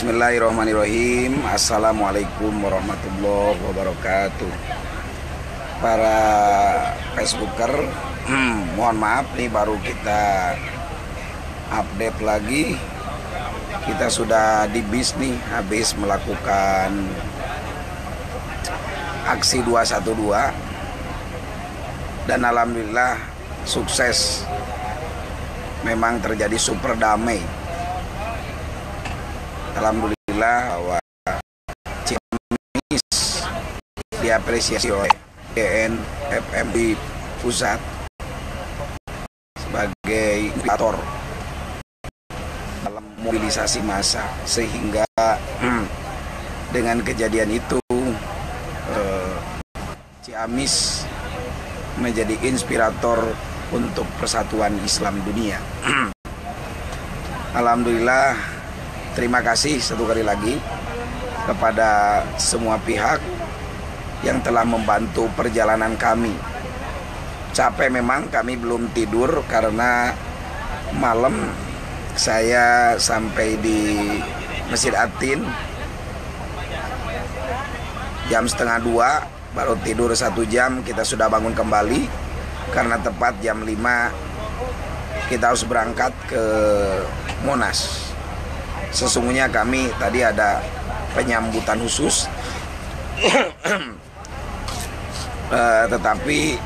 Bismillahirrahmanirrahim. Assalamualaikum warahmatullahi wabarakatuh. Para Facebooker, mohon maaf nih baru kita update lagi. Kita sudah di bis nih, habis melakukan aksi 212 dan alhamdulillah sukses. Memang terjadi super damai. Alhamdulillah bahwa Ciamis diapresiasi oleh DNFMI pusat sebagai inspirator dalam mobilisasi massa, sehingga dengan kejadian itu Ciamis menjadi inspirator untuk persatuan Islam dunia. Alhamdulillah. Terima kasih satu kali lagi kepada semua pihak yang telah membantu perjalanan kami. Capek memang, kami belum tidur karena malam saya sampai di Masjid Atin jam 1:30, baru tidur 1 jam. Kita sudah bangun kembali karena tepat jam 5 kita harus berangkat ke Monas. Sesungguhnya kami tadi ada penyambutan khusus tetapi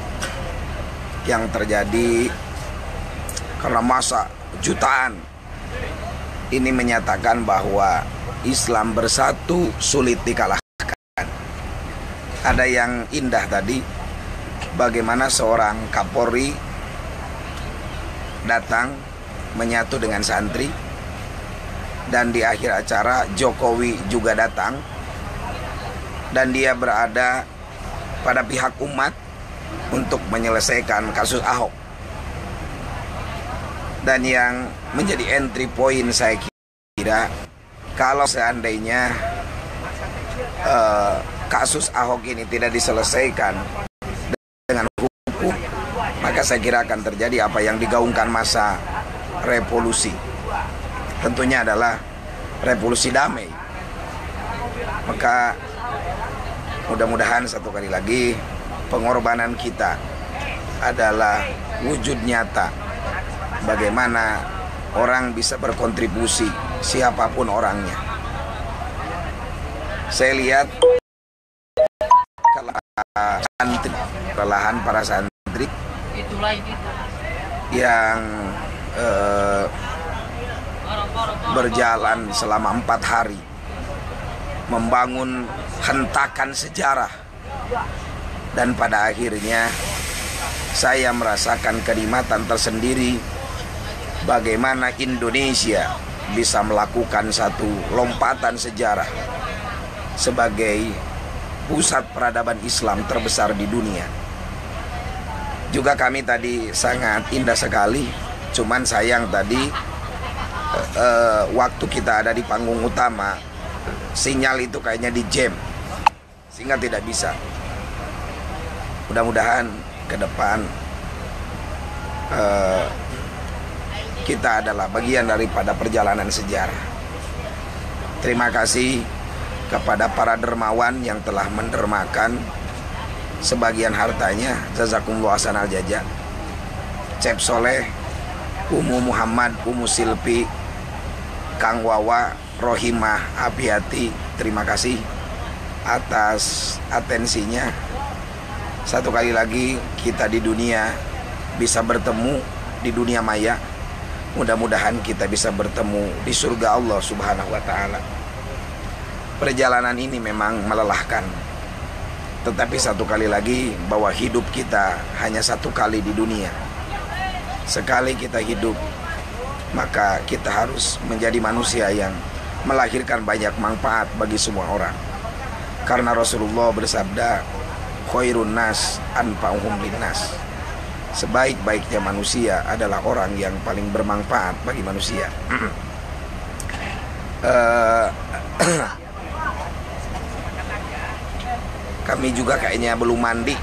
yang terjadi karena massa jutaan ini menyatakan bahwa Islam bersatu sulit dikalahkan. Ada yang indah tadi, bagaimana seorang Kapolri datang menyatu dengan santri. Dan di akhir acara Jokowi juga datang dan dia berada pada pihak umat untuk menyelesaikan kasus Ahok. Dan yang menjadi entry point saya kira, kalau seandainya kasus Ahok ini tidak diselesaikan dengan hukum, maka saya kira akan terjadi apa yang digaungkan masa revolusi. Tentunya adalah revolusi damai. Maka mudah-mudahan satu kali lagi pengorbanan kita adalah wujud nyata bagaimana orang bisa berkontribusi, siapapun orangnya. Saya lihat kelelahan para santri yang berjalan selama 4 hari membangun hentakan sejarah, dan pada akhirnya saya merasakan kenikmatan tersendiri bagaimana Indonesia bisa melakukan satu lompatan sejarah sebagai pusat peradaban Islam terbesar di dunia. Juga kami tadi sangat indah sekali, cuman sayang tadi waktu kita ada di panggung utama, sinyal itu kayaknya di jam sehingga tidak bisa. Mudah-mudahan ke depan kita adalah bagian daripada perjalanan sejarah. Terima kasih kepada para dermawan yang telah mendermakan sebagian hartanya. Jazakumullah hasanal jaza. Cep Soleh, Umu Muhammad, Umu Silpi, Kang Wawa, Rohimah, Abiati, terima kasih atas atensinya. Satu kali lagi kita di dunia bisa bertemu di dunia maya. Mudah-mudahan kita bisa bertemu di surga Allah Subhanahu wa ta'ala. Perjalanan ini memang melelahkan, tetapi satu kali lagi bahwa hidup kita hanya satu kali di dunia. Sekali kita hidup, maka kita harus menjadi manusia yang melahirkan banyak manfaat bagi semua orang. Karena Rasulullah bersabda, khairun nas anfa'uhum linnas. Sebaik-baiknya manusia adalah orang yang paling bermanfaat bagi manusia. Kami juga kayaknya belum mandi.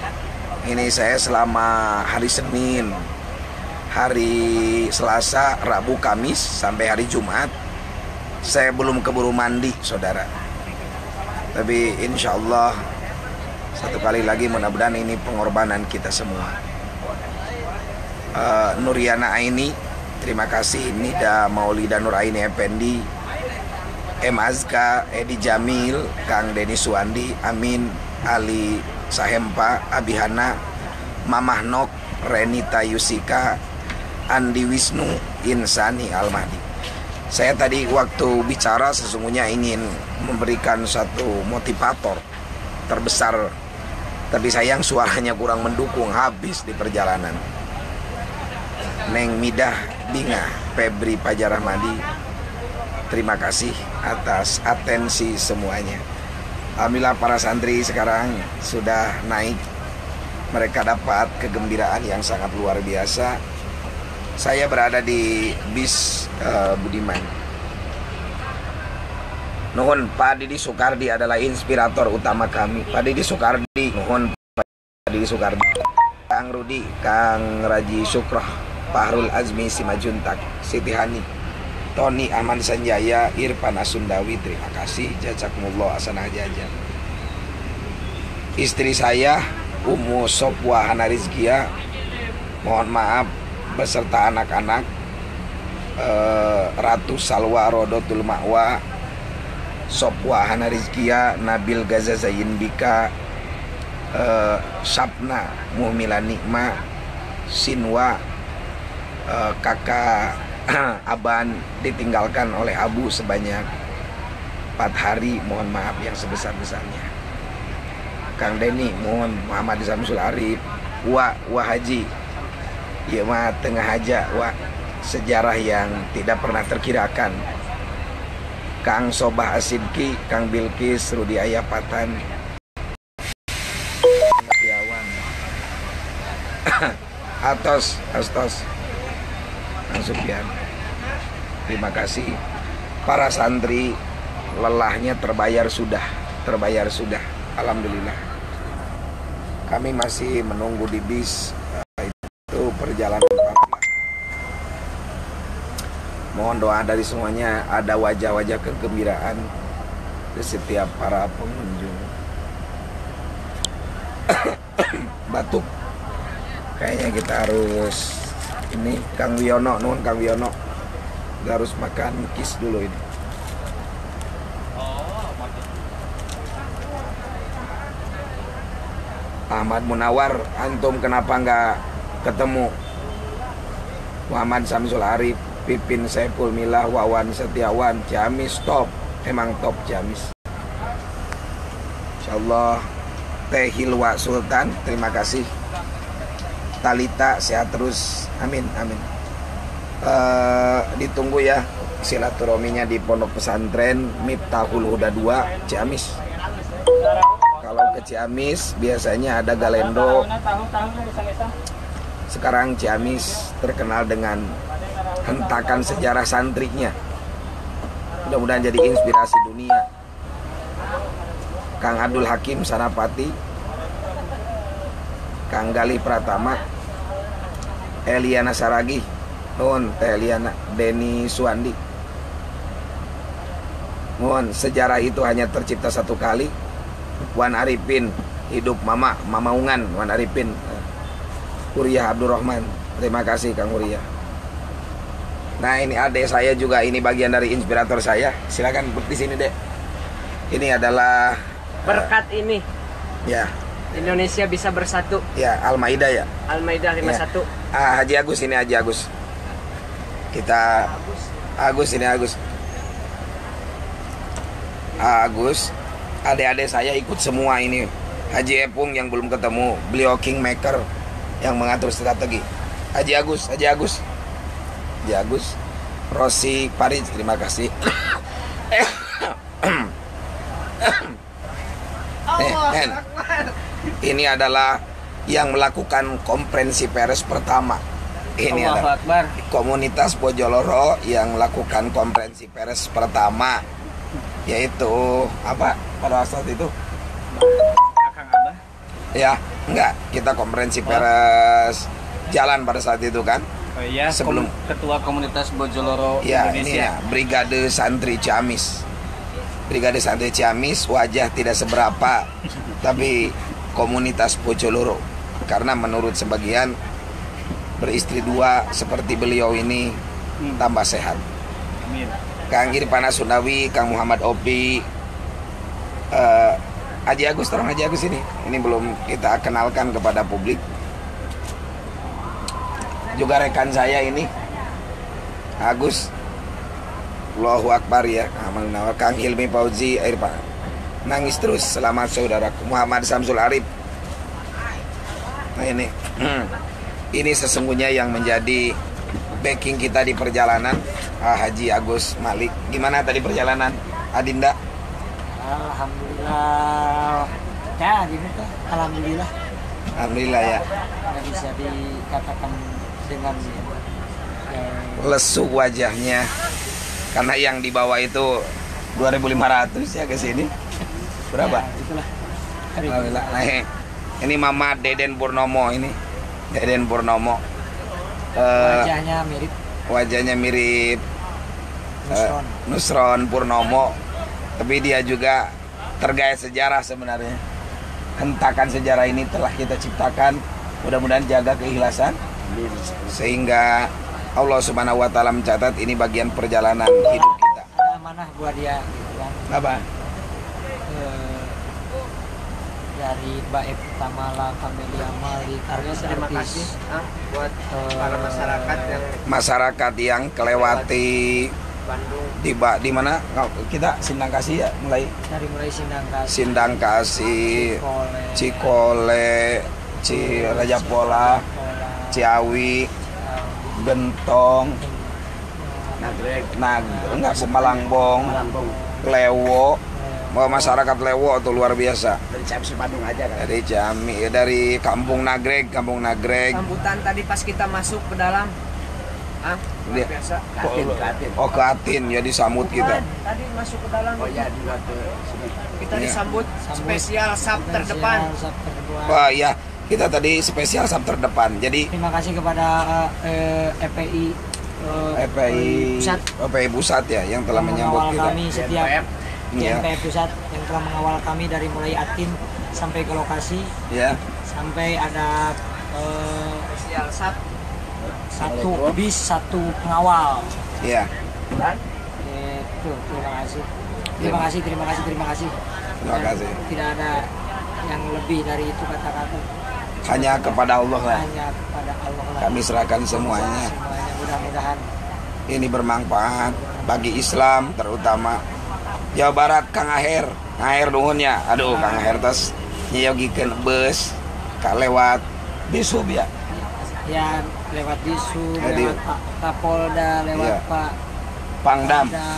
Ini saya selama hari Senin, hari Selasa, Rabu, Kamis sampai hari Jumat Saya belum keburu mandi, saudara. Tapi insya Allah satu kali lagi mudah-mudahan ini pengorbanan kita semua. Nuriana Aini, terima kasih. Nida Maulida Nur Aini Effendi, M. Azka, Edi Jamil, Kang Deni Suwandi, Amin, Ali Sahempa, Abihana, Mamah Nok, Renita Yusika, Andi Wisnu, Insani Almadi. Saya tadi waktu bicara sesungguhnya ingin memberikan satu motivator terbesar, tapi sayang suaranya kurang mendukung, habis di perjalanan. Neng Midah Binga, Febri Pajar Rahmadi, terima kasih atas atensi semuanya. Alhamdulillah para santri sekarang sudah naik. Mereka dapat kegembiraan yang sangat luar biasa. Saya berada di bis Budiman. Nuhun, Pak Didi Soekardi adalah inspirator utama kami. Pak Didi Soekardi, nuhun Pak Didi Soekardi. Kang Rudi, Kang Raji Syukroh, Fahrul Azmi Simajuntak, Siti Hani, Tony Ahmad Sanjaya, Irfan Asundawi, terima kasih. Jazakumullah hasanah jajan. Istri saya Ummu Sopwa Hana Rizkia, mohon maaf beserta anak-anak, Ratu Salwa Rodotul Ma'wa, Sopwa Hana Rizkia, Nabil Gaza Zayin Bika, Sapna Muhmila Nikma, Sinwa, kakak Aban ditinggalkan oleh Abu sebanyak 4 hari, mohon maaf yang sebesar-besarnya. Kang Deni, mohon Muhammad Samsul Arif, Wah Haji, ya mah tengah aja, wah sejarah yang tidak pernah terkirakan. Kang Sobah Asidki, Kang Bilkis, Rudi Ayapatan, Tiawan, Astos, Kang Supian, terima kasih. Para santri lelahnya terbayar sudah, alhamdulillah. Kami masih menunggu di bis. Itu perjalanan panjang. Mohon doa dari semuanya, ada wajah-wajah kegembiraan di setiap para pengunjung. Batuk. Kayaknya kita harus ini, Kang Wiono, nuhun Kang Wiono. Kita harus makan kis dulu ini. Ahmad Munawar, antum kenapa nggak ketemu? Muhammad Samsul Arif, Pipin Saiful Milah, Wawan Setiawan, Ciamis top, emang top Ciamis. Insyaallah. Teh Hilwa Sultan, terima kasih. Talita sehat terus, amin. Ditunggu ya silaturahminya di Pondok Pesantren Miftahul Huda 2 Ciamis. Kalau ke Ciamis biasanya ada Galendo. Sekarang Ciamis terkenal dengan hentakan sejarah santrinya. Mudah-mudahan jadi inspirasi dunia. Kang Abdul Hakim Sanapati, Kang Gali Pratama, Eliana Saragi, nuhun Teh Eliana, Deni Suwandi. Mohon, sejarah itu hanya tercipta satu kali. Wan Arifin, hidup Mama Ungan, Wan Arifin. Huriah Abdurrahman, terima kasih Kang Huriah. Nah ini adik saya juga, ini bagian dari inspirator saya. Silakan di sini dek. Ini adalah berkat ini. Ya. Indonesia bisa bersatu. Ya, Al-Maidah ya. Al-Maidah 51. Ya. Haji Agus, ini Haji Agus. Kita Agus ini Agus. Agus, adik-adik saya ikut semua ini. Haji Epung yang belum ketemu, beliau kingmaker yang mengatur strategi. Haji Agus. Rosi Paris, terima kasih. Ini adalah yang melakukan konferensi pers pertama. Ini adalah komunitas Bojoloro yang melakukan konferensi pers pertama, yaitu apa pada saat itu? Akang Abah. Ya, enggak, kita konferensi pers jalan pada saat itu kan. Oh iya, Sebelum- ketua komunitas Bojoloro Ya, ini Indonesia. ya, Brigade Santri Ciamis. Brigade Santri Ciamis, wajah tidak seberapa, tapi komunitas Bojoloro. Karena menurut sebagian, beristri 2 seperti beliau ini tambah sehat. Amin. Kang Irfana Sundawi, Kang Muhammad Opi, Haji Agus, tolong Haji Agus ini. Ini belum kita kenalkan kepada publik. Juga rekan saya ini, Agus, Allahu Akbar ya, Kang Hilmi Fauzi, Irfan. Nangis terus, selamat saudaraku Muhammad Samsul Arif. Nah ini sesungguhnya yang menjadi backing kita di perjalanan. Haji Agus Malik. Gimana tadi perjalanan, Adinda? Alhamdulillah. Ya, gini tuh. Alhamdulillah. Alhamdulillah ya. Nggak bisa dikatakan dengan Lesu wajahnya. Karena yang dibawa itu 2.500 ya ke sini. Berapa? Ya, itulah. Alhamdulillah. Nah, ini Mama Deden Purnomo ini. Deden Purnomo. Wajahnya mirip Wajahnya mirip Nusron. Nusron Purnomo. Tapi dia juga tergait sejarah sebenarnya. Hentakan sejarah ini telah kita ciptakan. Mudah-mudahan jaga keikhlasan sehingga Allah Subhanahu wa taala mencatat ini bagian perjalanan hidup kita. Ada amanah buat dia gitu kan. Apa? Dari Baep Tamala Kamelia Malik Terima kasih buat para masyarakat yang Kelewati Bandung. di mana kita Sindang Kasih ya, mulai mulai Sindangkasih, Sindang Kasih, Cikole, Raja Pola, Ciawi, Gentong, enggak Malangbong, Lewo. Masyarakat Lewo tuh luar biasa. Dari Ciamis Bandung aja kan. Dari Ciamis, dari Kampung Nagreg. Sambutan tadi pas kita masuk ke dalam. Luar biasa. Oh, ke Atin ya disambut kita. Tadi masuk ke dalam. Oh ya, juga ke sini. Kita disambut spesial sub terdepan. Wah iya, kita tadi spesial sub terdepan. Jadi Terima kasih kepada FPI FPI Pusat ya yang telah menyambut kita. kami setiap Iya. FPI Pusat yang telah mengawal kami dari mulai Atin sampai ke lokasi, Ya. sampai ada Spesial sub. satu bis, satu pengawal. Iya. Itu terima kasih. Terima kasih. Terima kasih. Tidak ada yang lebih dari itu kata-kata. Hanya kepada Allah lah. Hanya kepada Allah lah. Kami serahkan semuanya. Semuanya mudah-mudahan. Ini bermanfaat bagi Islam terutama. Jawa Barat Kang Aher nuhun ya. Aduh Kang Aher tos nyeyogikeun bus ka lewat Bisub ya. Ya lewat Disu, Jadi- lewat Pak Kapolda, lewat Iya. Pak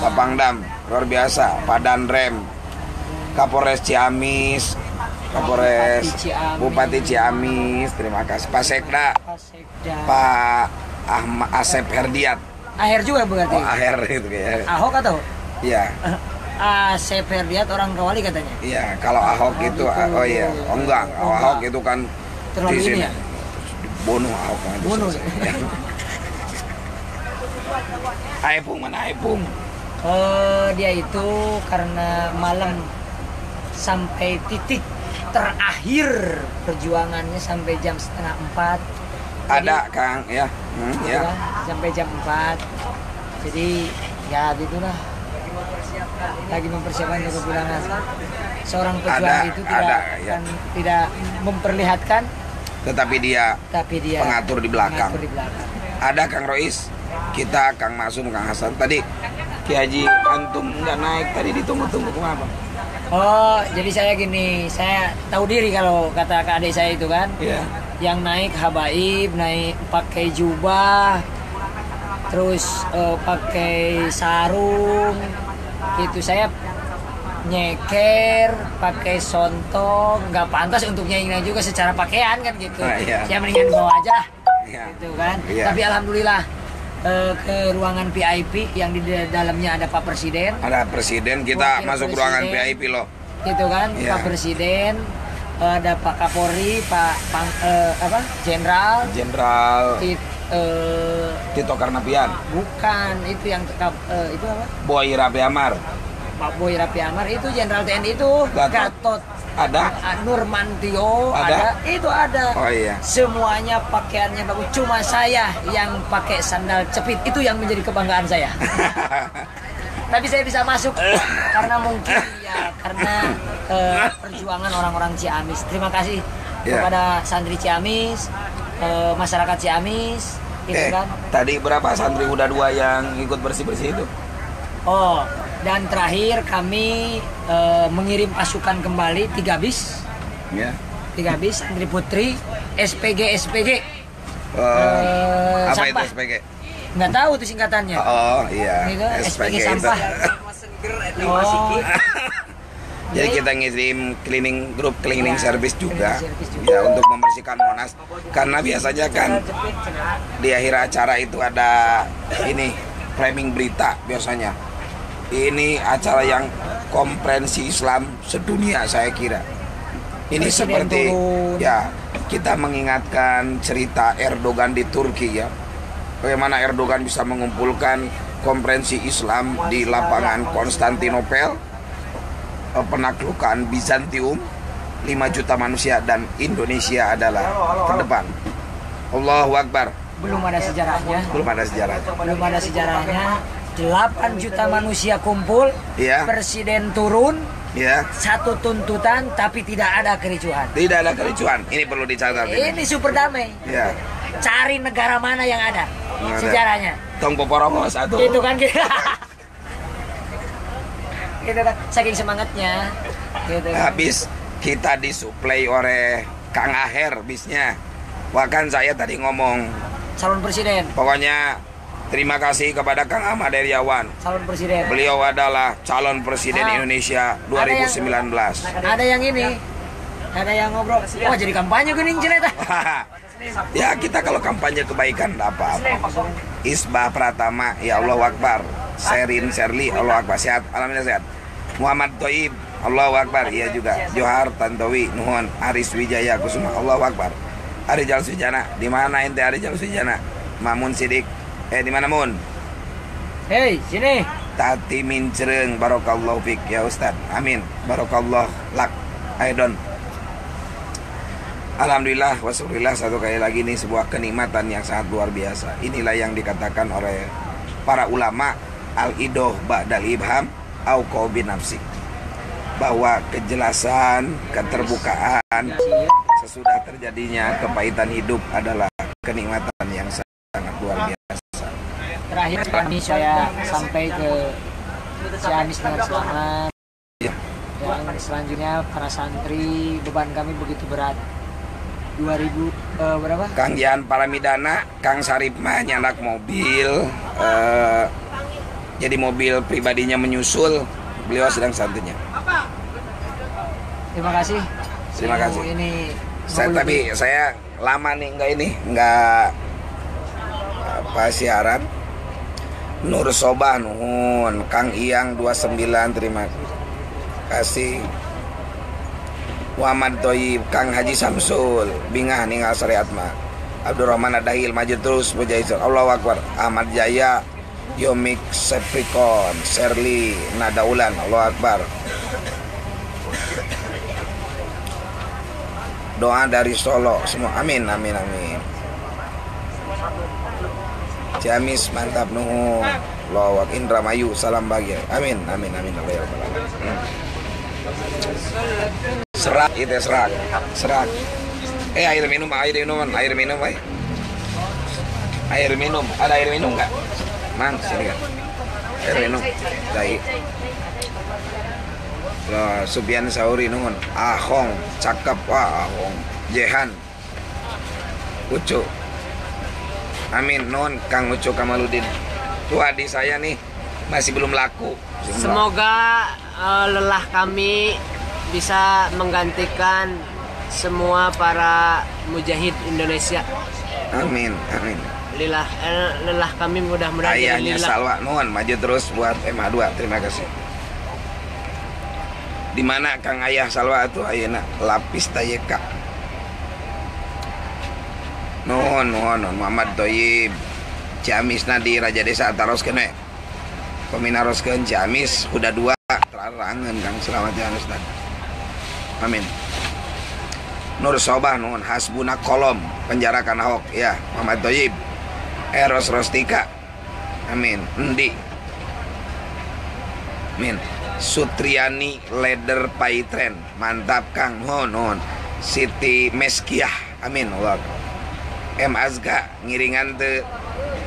Pak Pangdam luar biasa. Pak Danrem, Kapolres Ciamis, Kapolres Bupati Ciamis, terima kasih. Pak Sekda, Pak Sekda. Pak Asep Herdiat. Aher juga berarti. Oh Aher itu kayaknya. Ahok atau? Iya. Asep Herdiat orang Kawali katanya. Iya, kalau Ahok itu, oh iya, oh enggak, Ahok itu kan Terlalu di sini ini ya? bunuh Ahok kan itu Bunuh. selesai. Aipung mana Aipung? Dia itu karena malam sampai titik terakhir perjuangannya sampai jam 3:30. Ada Kang ya, ya. Sampai jam 4. Jadi ya gitulah. Lagi mempersiapkan kepulangan. Seorang pejuang itu ya. tidak memperlihatkan, Tetapi dia tapi dia pengatur di belakang. mengatur di belakang. Ada Kang Rois, kita Kang Masum, Kang Hasan. Tadi Ki Haji Antum nggak naik, tadi ditunggu-tunggu kenapa? Oh, jadi saya gini, saya tahu diri kalau kata adik saya itu kan. Iya. Yang naik habaib, naik pakai jubah, terus pakai sarung, itu saya nyeker, pakai sontong, nggak pantas untuk nyanyi juga secara pakaian kan gitu. Iya. Saya mendingan bawa aja, Iya. gitu kan. Iya. Tapi alhamdulillah ke ruangan VIP yang di dalamnya ada Pak Presiden, Ada presiden, kita Wakil masuk ruangan Presiden. VIP loh. gitu kan, Iya. Pak Presiden, ada Pak Kapolri, Jenderal. Jenderal Tito Karnavian, bukan itu yang itu apa? Boy Raffi Amar, Pak Boy Raffi Amar itu Jenderal TNI itu Gatot. ada. Nurmantio Ada? Itu ada. Oh iya. Semuanya pakaiannya bagus. Cuma saya yang pakai sandal cepit, itu yang menjadi kebanggaan saya. Tapi saya bisa masuk karena mungkin ya karena perjuangan orang-orang Ciamis. Terima kasih kepada santri Ciamis, masyarakat Ciamis, gitu kan. Tadi berapa santri udah 2 yang ikut bersih-bersih itu? Oh, dan terakhir kami mengirim pasukan kembali 3 bis. Ya. 3 bis santri putri SPG. Apa itu Sampah. SPG? Nggak tahu tuh singkatannya. Oh iya, Itu SPG SPG itu. sampah. Oh, Jadi kita ngirim grup cleaning service juga, Cleaning service juga. ya untuk membersihkan Monas. Karena biasanya kan di akhir acara itu ada ini framing berita biasanya. Ini acara yang konferensi Islam sedunia saya kira. Ini Presiden seperti turun. ya kita mengingatkan cerita Erdogan di Turki ya. Bagaimana Erdogan bisa mengumpulkan konferensi Islam di lapangan Konstantinopel, penaklukan Bizantium, 5 juta manusia, dan Indonesia adalah terdepan. Allahu Akbar. belum ada sejarahnya. Belum ada sejarahnya. Belum ada sejarahnya. 8 juta manusia kumpul, Iya. presiden turun, Ya, satu tuntutan tapi tidak ada kericuhan. tidak ada kericuhan. Ini perlu dicatat. Ini super damai. Ya, Cari negara mana yang ada Nggak ada. sejarahnya. Tong Poporomo satu. Gitu kan kita. Gitu kan, saking semangatnya. Gitu kan. Habis kita disuplai oleh Kang Aher bisnya. Wah kan saya tadi ngomong, Calon presiden, pokoknya terima kasih kepada Kang Ahmad Heriawan. calon presiden. Beliau adalah calon presiden Ah. Indonesia 2019. Ada yang ini, ada yang ngobrol. Wah jadi kampanye gini cerita. Ya kita kalau kampanye kebaikan enggak apa-apa. Isbah Pratama, ya Allah Akbar. Serin Serli, Allah Akbar. Sehat, alhamdulillah sehat. Muhammad Toib, Allah Akbar. Iya juga. Johar Tantowi, Nuhon, Aris Wijaya Kusuma, Allah Akbar. Ari Jal Sujana, di mana ente Ari Jal Sujana? Mamun Sidik, di mana Mun? Hei sini. Tati Mincereng, Barokallahu Fik ya Ustad. Amin. Barokallah lak. Aidon. Alhamdulillah, wasyukurillah, satu kali lagi ini sebuah kenikmatan yang sangat luar biasa. Inilah yang dikatakan oleh para ulama al-idoh ba'dal ibham au qaubin nafsi, bahwa kejelasan, keterbukaan sesudah terjadinya kepahitan hidup adalah kenikmatan yang sangat luar biasa. Terakhir kami saya sampai ke Ciamis dengan selamat. Ya. Dan selanjutnya para santri, beban kami begitu berat. 2000 berapa? Kang Jan Paramidana, Kang Sarip mah nyanak mobil, jadi mobil pribadinya menyusul, beliau sedang santunya. Terima kasih. Terima kasih. Ini Saya lama nih nggak apa siaran. Nur Sobah nuhun, Kang Iyang 29 terima kasih. Muhammad Toyib, Kang Haji Samsul, Bingah Ningal Syariat mah. Abdurrahman Adahil maju terus Mujahid. Allahu Akbar. Ahmad Jaya, Yomik Seprikon, Serli Nadaulan, Allahu Akbar. Doa dari Solo semua, amin amin amin. Ciamis mantap nuhun. Allahu Akbar. Indramayu salam bahagia, amin amin amin. Serak itu serak. Air minum, air minum, baik. Air minum, ada air minum nggak? Man, sini kan. Air minum, baik. Supian Sauri nuhun, Ahong, cakep wah Ahong, Jehan, Ucu, amin nuhun Kang Ucu Kamaludin. Tuh adik saya nih masih belum laku. Semoga lelah kami bisa menggantikan semua para mujahid Indonesia. Amin amin. Lelah kami mudah-mudahan jadi Ayahnya lillah. Salwa nuhun maju terus buat MA2, terima kasih. Di mana Kang Ayah Salwa itu ayeuna lapis tayeka. Nuhun Muhammad Thoyib Ciamis di Raja Desa taroskeun we peminaroskeun Ciamis kuda 2 terarangeun Kang selamat ya Ustaz. Amin. Nur Sobah nuhun Hasbuna Kolom penjarakan Ahok ya Muhammad Thoyib. Eros Rostika amin. Endi amin. Sutriani Leder Paitren mantap Kang nuhun. Siti Meskiah amin Allah. M Azga ngiringan teu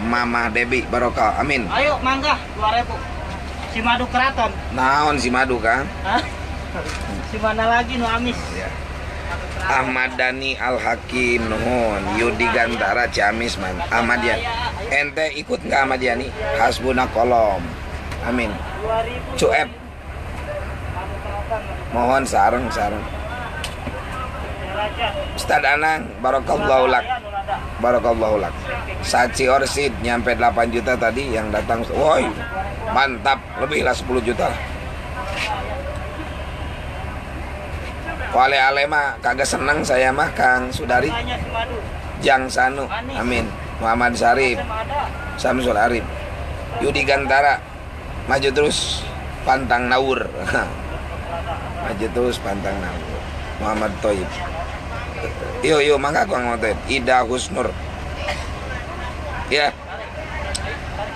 Mama Debi barokah amin. Ayo mangga 2000. Si Madu Keraton. Naon si Madu Kang? Hah? Si mana lagi nu amis? Ya. Ahmad Dhani Al Hakim nuhun. Yudi Gantara Ciamis man. Ahmad ya. Ente ikut nggak Ahmad Yani? Hasbuna Kolom. Amin. 2000. Cuep. Mohon sareng. Ustad Anang barakallahu lak. Barakallahu lak. Saci Orsid nyampe 8 juta tadi yang datang. Woi, mantap, lebih lah 10 juta. Wale mah kagak seneng saya mah Kang Sudari. Jang Sanu, amin. Muhammad Sarif, Samsul Arif, Yudi Gantara, maju terus pantang naur. Maju terus pantang naur. Muhammad Thoyib. Yo mangga Kang Motet. Ida Husnur. Ya.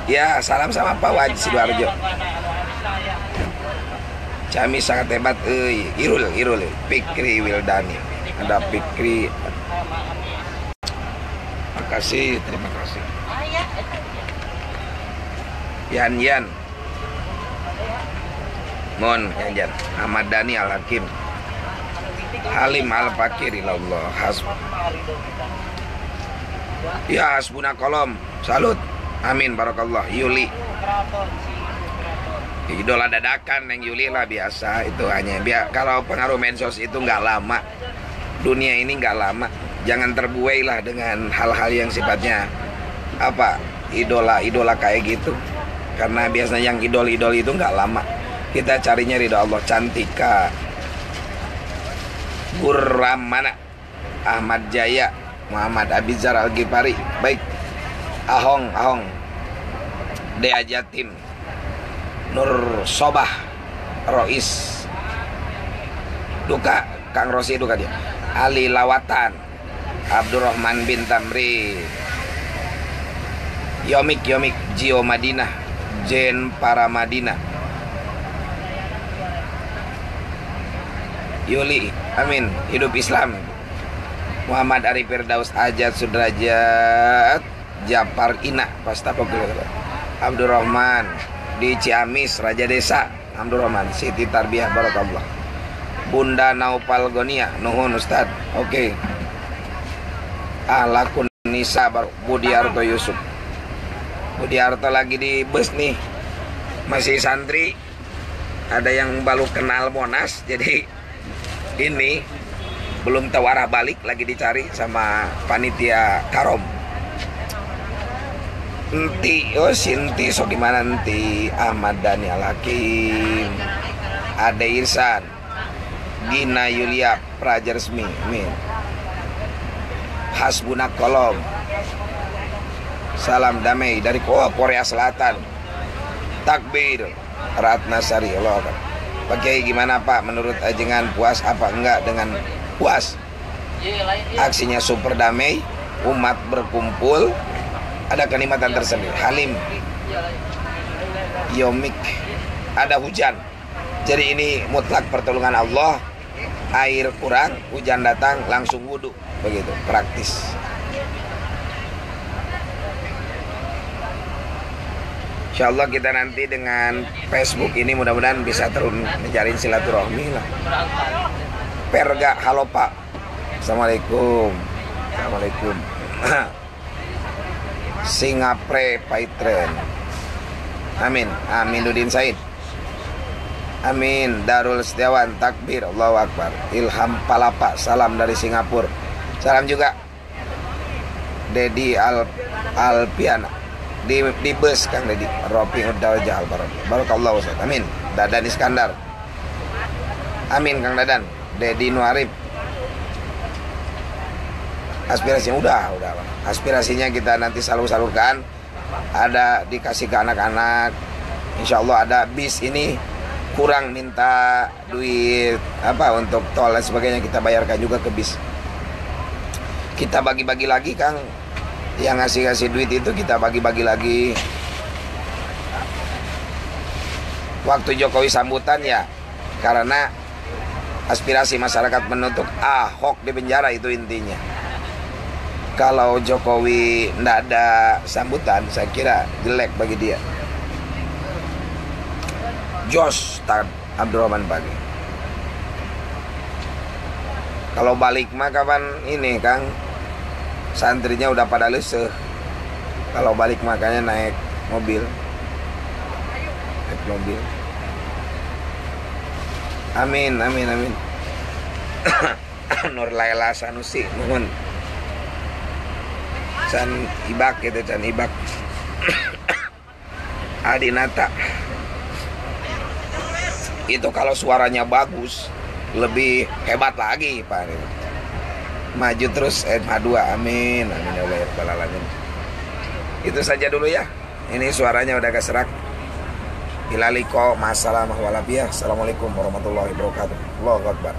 Ya, salam sama Pak Waji Sidoarjo. Ciamis sangat hebat Irul Fikri Wildani. Ada Fikri. Terima kasih. Yan. Mon Yan. Ahmad Dhani Al Hakim. Halim Al Fakir ilallah hasb. Ya hasbuna kolom. Salut. Amin barakallah. Yuli. Idola dadakan yang Yuli lah biasa itu hanya kalau pengaruh medsos itu nggak lama. Dunia ini nggak lama. Jangan terbuai lah dengan hal-hal yang sifatnya idola kayak gitu. Karena biasanya yang idol itu nggak lama. Kita carinya ridho Allah. Cantika Gurramana Ahmad Jaya Muhammad Abizar Al-Ghifari. Baik. Ahong Dea Jatim Nur Sobah Rois Duka Kang Rosi Duka dia Ali Lawatan Abdurrahman bin Tamri Yomik Jio Madinah Jen Paramadina Yuli amin hidup Islam Muhammad Arif Firdaus Ajat Sudrajat Japar Ina Pastapokul Abdurrahman di Ciamis Raja Desa Abdurrahman Siti Tarbiyah barakallah Bunda Naupal Gonia nuhun Ustad. Oke. Ahlakun Nisa Budiarto Yusuf. Budiarto lagi di bus nih masih santri, ada yang baru kenal Monas jadi ini belum tahu arah balik, lagi dicari sama panitia Karom. Sinti sok dimana nanti Ahmad Dhani Al Hakim, Ade Irsan, Gina Yulia Prajarsmi, amin. Hasbuna Kolom. Salam damai dari Korea Selatan. Takbir Ratna Sari Allah. Pak Kiai gimana Pak, menurut ajengan puas apa enggak dengan puas? Aksinya super damai, umat berkumpul, ada kenikmatan tersendiri. Halim Yomik, ada hujan. Jadi ini mutlak pertolongan Allah. Air kurang, hujan datang, langsung wudhu. Begitu, praktis. Insya Allah kita nanti dengan Facebook ini mudah-mudahan bisa terus menjalin silaturahmi lah. Perga, halo Pak. Assalamualaikum. Assalamualaikum. Singapre Paitren. Amin. Aminuddin Said. Amin. Darul Setiawan. Takbir. Allahu Akbar. Ilham Palapa. Salam dari Singapura. Salam juga Dedi Alpiana di bus Kang Dedi. Ropi Udal Jahal Barakallahu Ustaz. Amin. Dadan Iskandar. Amin Kang Dadan. Dedi Nuarif. Aspirasinya udah. Aspirasinya kita nanti salurkan. Ada dikasih ke anak-anak. Insya Allah ada bis ini kurang minta duit untuk tol dan sebagainya, kita bayarkan juga ke bis. Kita bagi-bagi lagi, Kang. Yang ngasih duit itu kita bagi-bagi lagi. Waktu Jokowi sambutan ya karena aspirasi masyarakat menuntut Ahok di penjara, itu intinya. Kalau Jokowi ndak ada sambutan, saya kira jelek bagi dia. Jos Abdurrahman Pagi. Kalau balik mah kapan ini, Kang? Santrinya udah pada leseh. Kalau balik makanya naik mobil. Amin. Nur Laila Sanusi nuhun. San Ibak gitu, San Ibak. Adinata. Itu kalau suaranya bagus lebih hebat lagi, Pak. Maju terus MH2. Amin ya Allah ya rabbal alamin. Itu saja dulu ya. Ini suaranya udah agak serak. Ilaliko masalah mahwalabiyah. Assalamualaikum warahmatullahi wabarakatuh. Allahu Akbar.